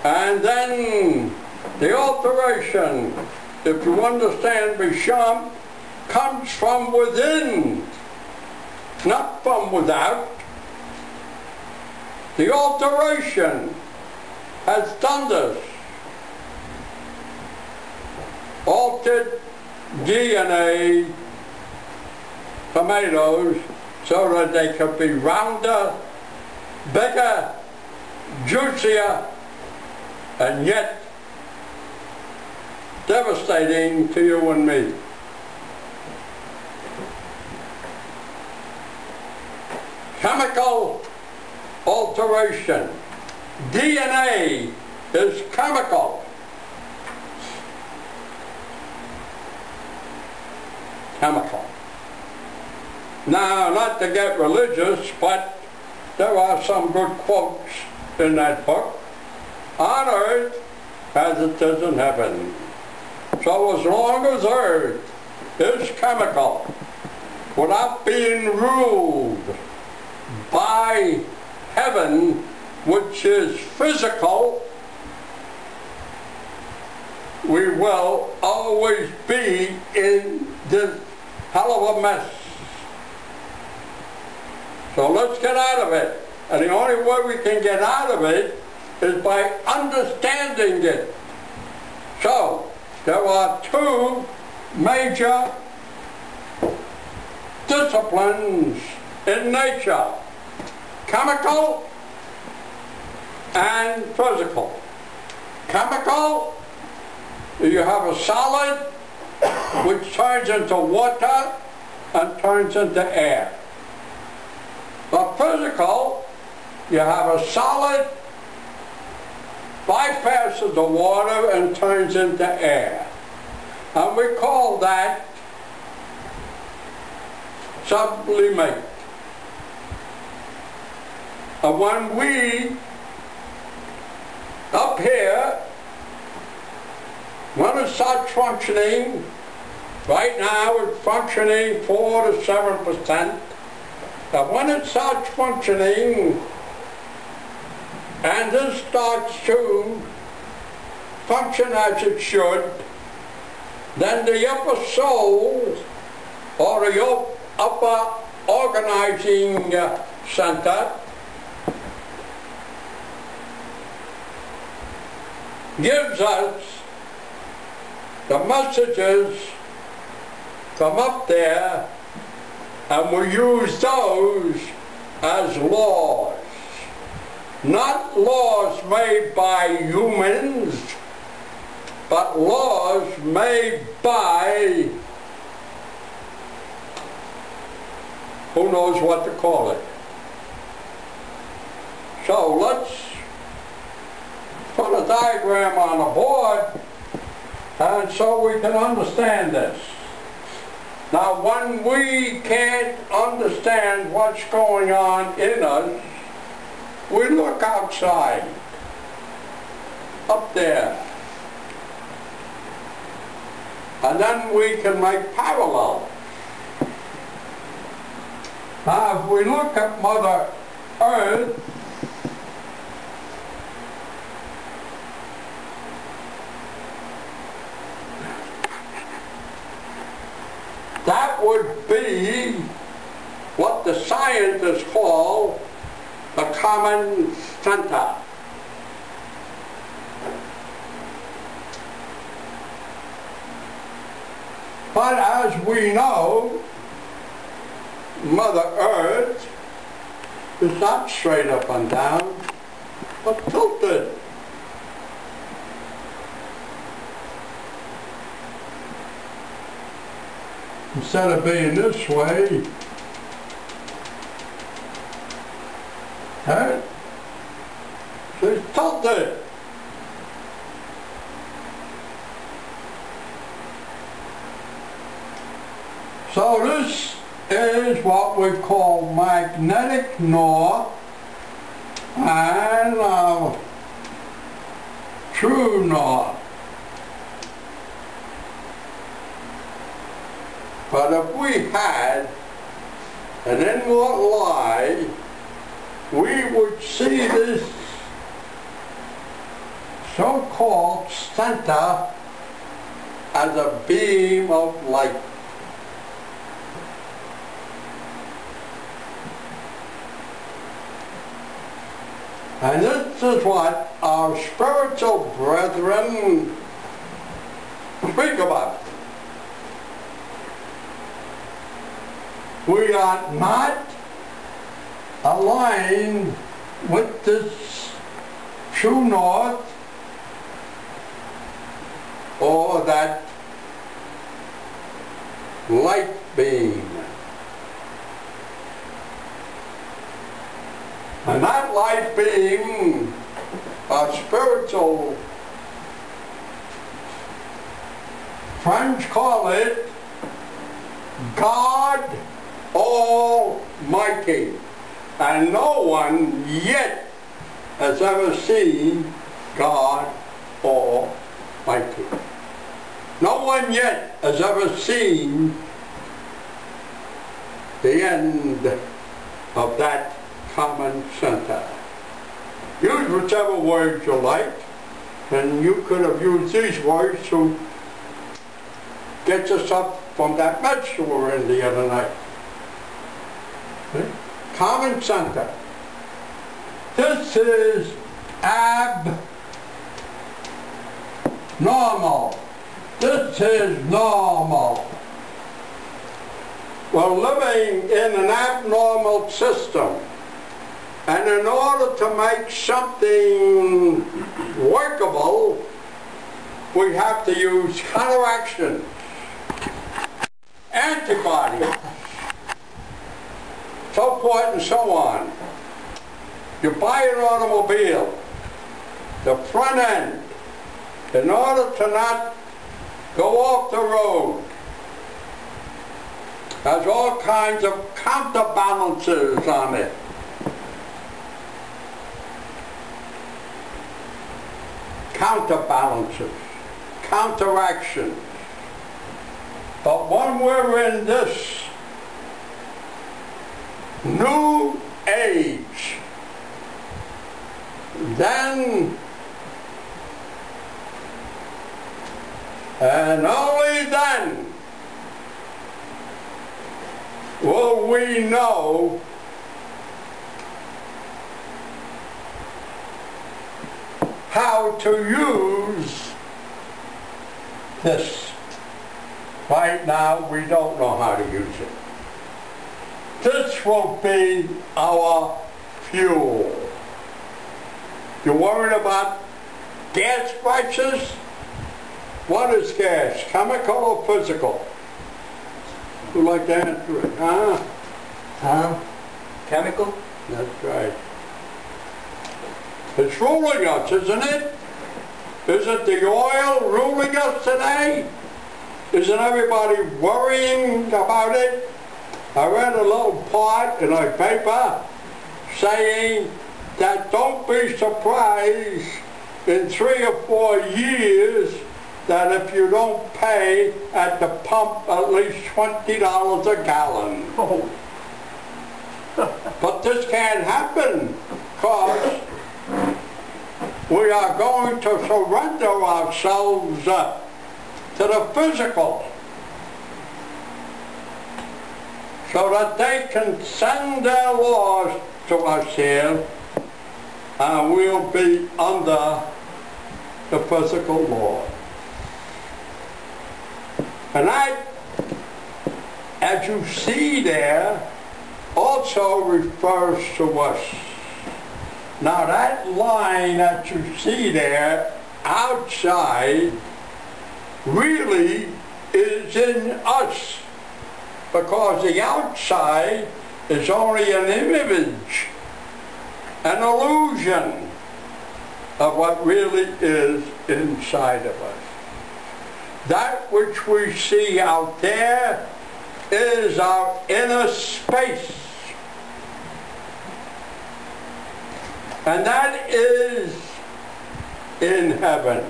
And then the alteration, if you understand Bisham, comes from within, not from without. The alteration has done this. Altered DNA tomatoes so that they could be rounder, bigger, juicier, and yet devastating to you and me. Chemical alteration. DNA is chemical. Chemical. Now, not to get religious, but there are some good quotes in that book. On earth as it is in heaven. So as long as earth is chemical, without being ruled by heaven, which is physical, we will always be in this hell of a mess. So let's get out of it. And the only way we can get out of it is by understanding it. So there are two major disciplines in nature: chemical and physical. Chemical, you have a solid which turns into water and turns into air. But physical, you have a solid bypasses the water and turns into air. And we call that sublimate. And when we, up here, when it starts functioning, right now it's functioning 4 to 7%, and when it starts functioning, and this starts to function as it should, then the upper soul, or the upper organizing center, gives us the messages from up there, and we use those as laws. Not laws made by humans, but laws made by, who knows what to call it. So let's put a diagram on the board, and so we can understand this. Now, when we can't understand what's going on in us, we look outside, up there, and then we can make parallels. Now, if we look at Mother Earth, that would be what the scientists call the common center. But as we know, Mother Earth is not straight up and down, but tilted. Instead of being this way, right? She's tilted. So this is what we call magnetic north and true north. But if we had an inward lie, we would see this so-called center as a beam of light. And this is what our spiritual brethren speak about. We are not aligned with this true north or that light beam. And that light beam, our spiritual friends call it God Almighty. And no one yet has ever seen God Almighty. No one yet has ever seen the end of that common center. Use whichever words you like, and you could have used these words to get us up from that mess you were in the other night. Common center. This is abnormal. This is normal. We're living in an abnormal system. And in order to make something workable, we have to use counteraction, antibodies, so forth and so on. You buy an automobile, the front end, in order to not go off the road, has all kinds of counterbalances on it. Counterbalances, counteractions. But when we're in this new age, then and only then will we know how to use this. Right now, we don't know how to use it. This will be our fuel. You're worried about gas prices? What is gas, chemical or physical? Who'd like to answer it, huh? Huh? Chemical? That's right. It's ruling us, isn't it? Isn't the oil ruling us today? Isn't everybody worrying about it? I read a little part in a paper saying that don't be surprised in 3 or 4 years that if you don't pay at the pump at least $20 a gallon. Oh. But this can't happen because we are going to surrender ourselves to the physical so that they can send their laws to us here and we'll be under the physical law. And that, as you see there, also refers to us. Now that line that you see there outside really is in us, because the outside is only an image, an illusion of what really is inside of us. That which we see out there is our inner space. And that is in heaven.